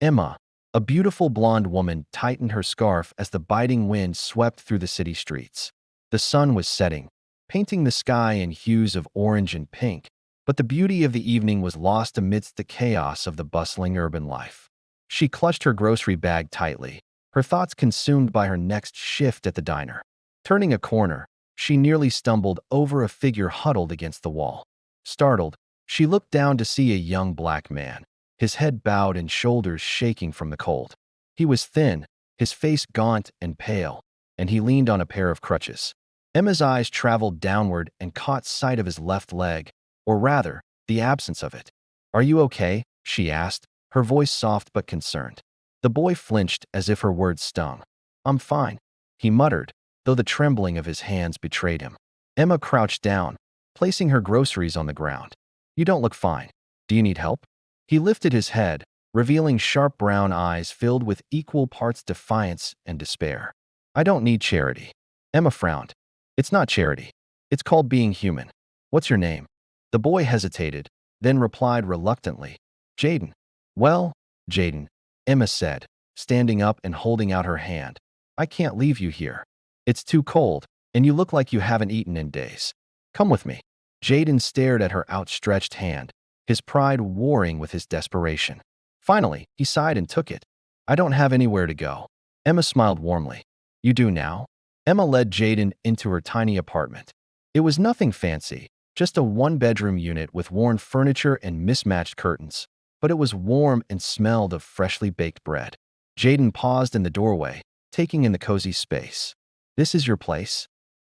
Emma, a beautiful blonde woman, tightened her scarf as the biting wind swept through the city streets. The sun was setting, painting the sky in hues of orange and pink, but the beauty of the evening was lost amidst the chaos of the bustling urban life. She clutched her grocery bag tightly, her thoughts consumed by her next shift at the diner. Turning a corner, she nearly stumbled over a figure huddled against the wall. Startled, she looked down to see a young black man, his head bowed and shoulders shaking from the cold. He was thin, his face gaunt and pale, and he leaned on a pair of crutches. Emma's eyes traveled downward and caught sight of his left leg, or rather, the absence of it. "Are you okay?" she asked, her voice soft but concerned. The boy flinched as if her words stung. "I'm fine," he muttered, though the trembling of his hands betrayed him. Emma crouched down, placing her groceries on the ground. "You don't look fine. Do you need help?" He lifted his head, revealing sharp brown eyes filled with equal parts defiance and despair. "I don't need charity." Emma frowned. "It's not charity. It's called being human. What's your name?" The boy hesitated, then replied reluctantly, "Jaden." "Well, Jaden," Emma said, standing up and holding out her hand. "I can't leave you here. It's too cold, and you look like you haven't eaten in days. Come with me." Jaden stared at her outstretched hand, his pride warring with his desperation. Finally, he sighed and took it. "I don't have anywhere to go." Emma smiled warmly. "You do now?" Emma led Jaden into her tiny apartment. It was nothing fancy, just a one-bedroom unit with worn furniture and mismatched curtains, but it was warm and smelled of freshly baked bread. Jaden paused in the doorway, taking in the cozy space. "This is your place?"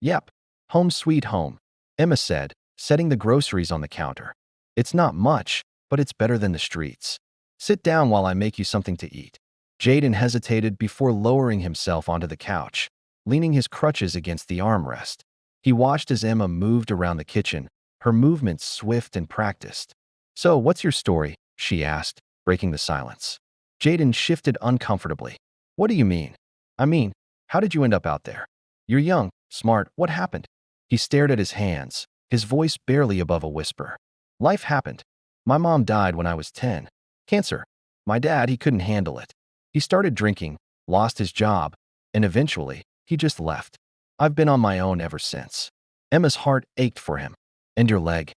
"Yep. Home sweet home," Emma said, setting the groceries on the counter. "It's not much, but it's better than the streets. Sit down while I make you something to eat." Jaden hesitated before lowering himself onto the couch, leaning his crutches against the armrest. He watched as Emma moved around the kitchen, her movements swift and practiced. "So, what's your story?" she asked, breaking the silence. Jaden shifted uncomfortably. "What do you mean?" "I mean, how did you end up out there? You're young, smart, what happened?" He stared at his hands, his voice barely above a whisper. "Life happened. My mom died when I was 10. Cancer. My dad, he couldn't handle it. He started drinking, lost his job, and eventually, he just left. I've been on my own ever since." Emma's heart ached for him. "And your leg?"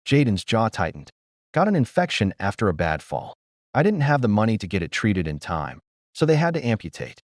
Jaden's jaw tightened. "Got an infection after a bad fall. I didn't have the money to get it treated in time, so they had to amputate."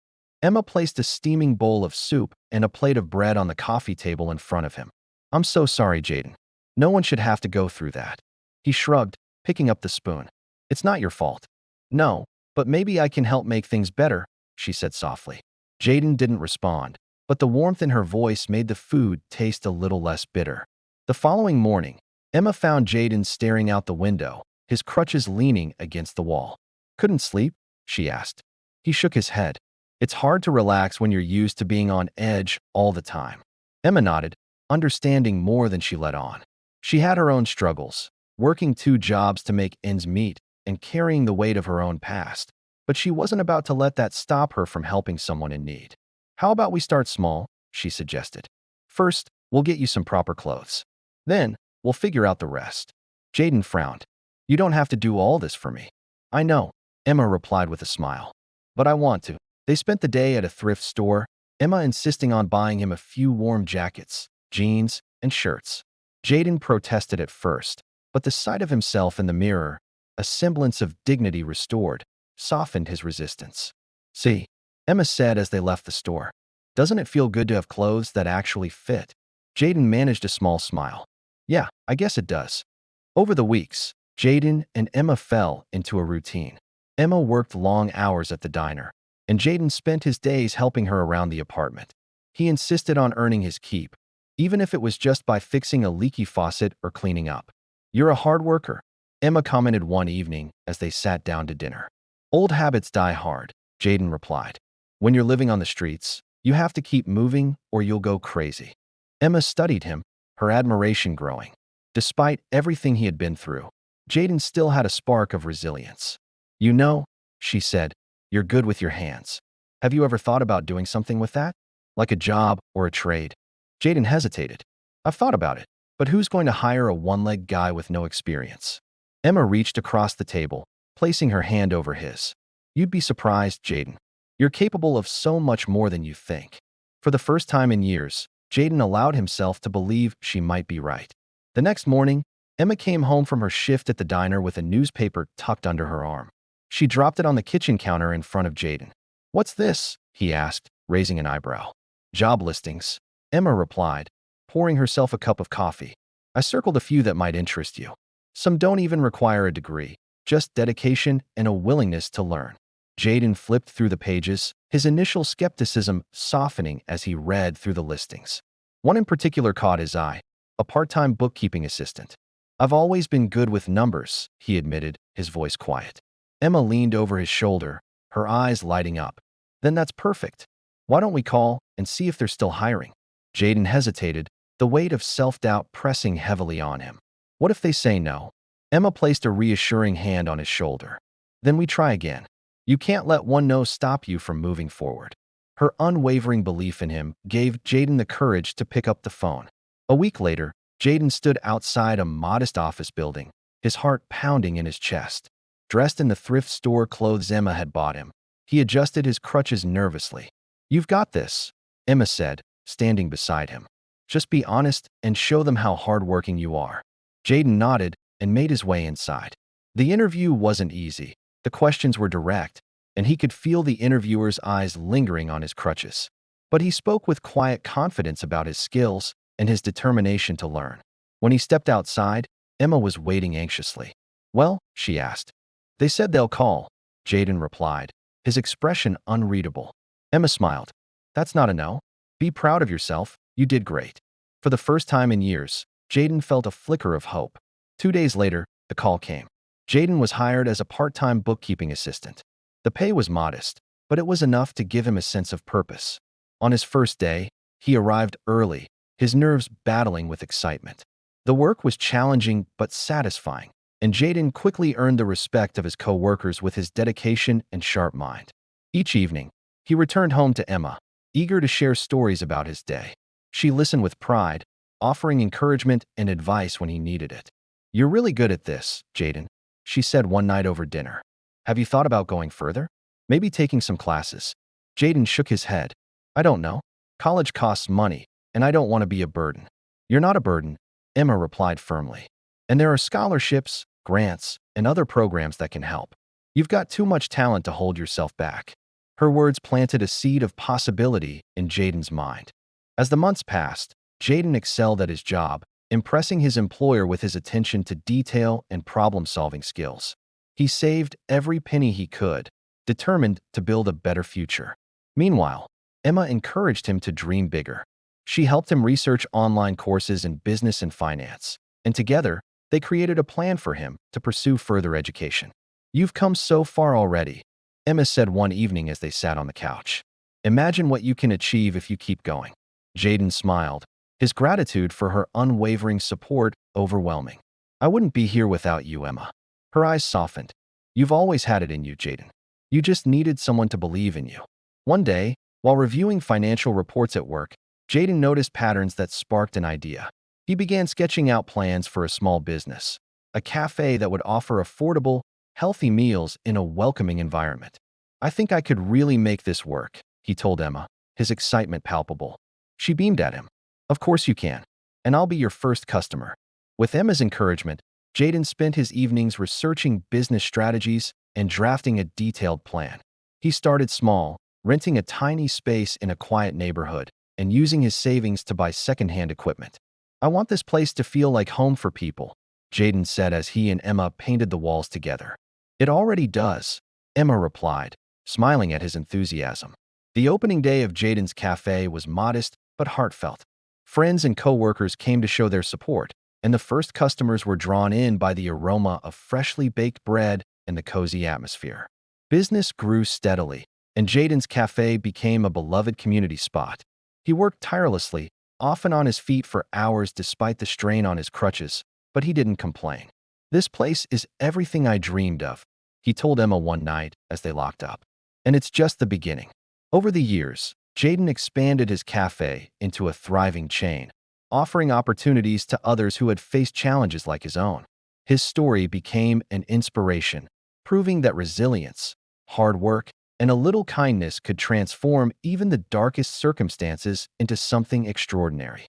Emma placed a steaming bowl of soup and a plate of bread on the coffee table in front of him. "I'm so sorry, Jaden. No one should have to go through that." He shrugged, picking up the spoon. "It's not your fault." "No, but maybe I can help make things better," she said softly. Jaden didn't respond, but the warmth in her voice made the food taste a little less bitter. The following morning, Emma found Jaden staring out the window, his crutches leaning against the wall. "Couldn't sleep?" she asked. He shook his head. "It's hard to relax when you're used to being on edge all the time." Emma nodded, understanding more than she let on. She had her own struggles, working 2 jobs to make ends meet and carrying the weight of her own past, but she wasn't about to let that stop her from helping someone in need. "How about we start small?" she suggested. "First, we'll get you some proper clothes. Then, we'll figure out the rest." Jaden frowned. "You don't have to do all this for me." "I know," Emma replied with a smile. "But I want to." They spent the day at a thrift store, Emma insisting on buying him a few warm jackets, jeans, and shirts. Jaden protested at first, but the sight of himself in the mirror, a semblance of dignity restored, softened his resistance. "See," Emma said as they left the store. "Doesn't it feel good to have clothes that actually fit?" Jaden managed a small smile. "Yeah, I guess it does." Over the weeks, Jaden and Emma fell into a routine. Emma worked long hours at the diner, and Jaden spent his days helping her around the apartment. He insisted on earning his keep, even if it was just by fixing a leaky faucet or cleaning up. "You're a hard worker," Emma commented one evening as they sat down to dinner. "Old habits die hard," Jaden replied. "When you're living on the streets, you have to keep moving or you'll go crazy." Emma studied him, her admiration growing. Despite everything he had been through, Jaden still had a spark of resilience. "You know," she said, "you're good with your hands. Have you ever thought about doing something with that? Like a job or a trade?" Jaden hesitated. "I've thought about it, but who's going to hire a one-legged guy with no experience?" Emma reached across the table, placing her hand over his. You'd be surprised, Jaden. You're capable of so much more than you think. For the first time in years, Jaden allowed himself to believe she might be right. The next morning, Emma came home from her shift at the diner with a newspaper tucked under her arm. She dropped it on the kitchen counter in front of Jaden. "What's this?" he asked, raising an eyebrow. "Job listings," Emma replied, pouring herself a cup of coffee. "I circled a few that might interest you. Some don't even require a degree, just dedication and a willingness to learn." Jaden flipped through the pages, his initial skepticism softening as he read through the listings. One in particular caught his eye, a part-time bookkeeping assistant. "I've always been good with numbers," he admitted, his voice quiet. Emma leaned over his shoulder, her eyes lighting up. "Then that's perfect. Why don't we call and see if they're still hiring?" Jaden hesitated, the weight of self-doubt pressing heavily on him. "What if they say no?" Emma placed a reassuring hand on his shoulder. "Then we try again. You can't let one no stop you from moving forward." Her unwavering belief in him gave Jaden the courage to pick up the phone. A week later, Jaden stood outside a modest office building, his heart pounding in his chest. Dressed in the thrift store clothes Emma had bought him, he adjusted his crutches nervously. "You've got this," Emma said, standing beside him. "Just be honest and show them how hardworking you are." Jaden nodded and made his way inside. The interview wasn't easy. The questions were direct, and he could feel the interviewer's eyes lingering on his crutches. But he spoke with quiet confidence about his skills and his determination to learn. When he stepped outside, Emma was waiting anxiously. "Well?" she asked. "They said they'll call," Jaden replied, his expression unreadable. Emma smiled. "That's not a no. Be proud of yourself. You did great." For the first time in years, Jaden felt a flicker of hope. 2 days later, the call came. Jaden was hired as a part-time bookkeeping assistant. The pay was modest, but it was enough to give him a sense of purpose. On his first day, he arrived early, his nerves battling with excitement. The work was challenging but satisfying, and Jaden quickly earned the respect of his co-workers with his dedication and sharp mind. Each evening, he returned home to Emma, eager to share stories about his day. She listened with pride, offering encouragement and advice when he needed it. "You're really good at this, Jaden," she said one night over dinner. "Have you thought about going further? Maybe taking some classes?" Jaden shook his head. "I don't know. College costs money, and I don't want to be a burden." "You're not a burden," Emma replied firmly. "And there are scholarships, grants, and other programs that can help. You've got too much talent to hold yourself back." Her words planted a seed of possibility in Jaden's mind. As the months passed, Jaden excelled at his job, impressing his employer with his attention to detail and problem-solving skills. He saved every penny he could, determined to build a better future. Meanwhile, Emma encouraged him to dream bigger. She helped him research online courses in business and finance, and together, they created a plan for him to pursue further education. "You've come so far already," Emma said one evening as they sat on the couch. "Imagine what you can achieve if you keep going." Jaden smiled, his gratitude for her unwavering support overwhelming. "I wouldn't be here without you, Emma." Her eyes softened. "You've always had it in you, Jaden. You just needed someone to believe in you." One day, while reviewing financial reports at work, Jaden noticed patterns that sparked an idea. He began sketching out plans for a small business, a cafe that would offer affordable, healthy meals in a welcoming environment. "I think I could really make this work," he told Emma, his excitement palpable. She beamed at him. "Of course you can, and I'll be your first customer." With Emma's encouragement, Jaden spent his evenings researching business strategies and drafting a detailed plan. He started small, renting a tiny space in a quiet neighborhood and using his savings to buy secondhand equipment. "I want this place to feel like home for people," Jaden said as he and Emma painted the walls together. "It already does," Emma replied, smiling at his enthusiasm. The opening day of Jaden's cafe was modest but heartfelt. Friends and co-workers came to show their support, and the first customers were drawn in by the aroma of freshly baked bread and the cozy atmosphere. Business grew steadily, and Jaden's cafe became a beloved community spot. He worked tirelessly, often on his feet for hours despite the strain on his crutches, but he didn't complain. "This place is everything I dreamed of," he told Emma one night as they locked up. And it's just the beginning. Over the years, Jaden expanded his cafe into a thriving chain, offering opportunities to others who had faced challenges like his own. His story became an inspiration, proving that resilience, hard work, and a little kindness could transform even the darkest circumstances into something extraordinary.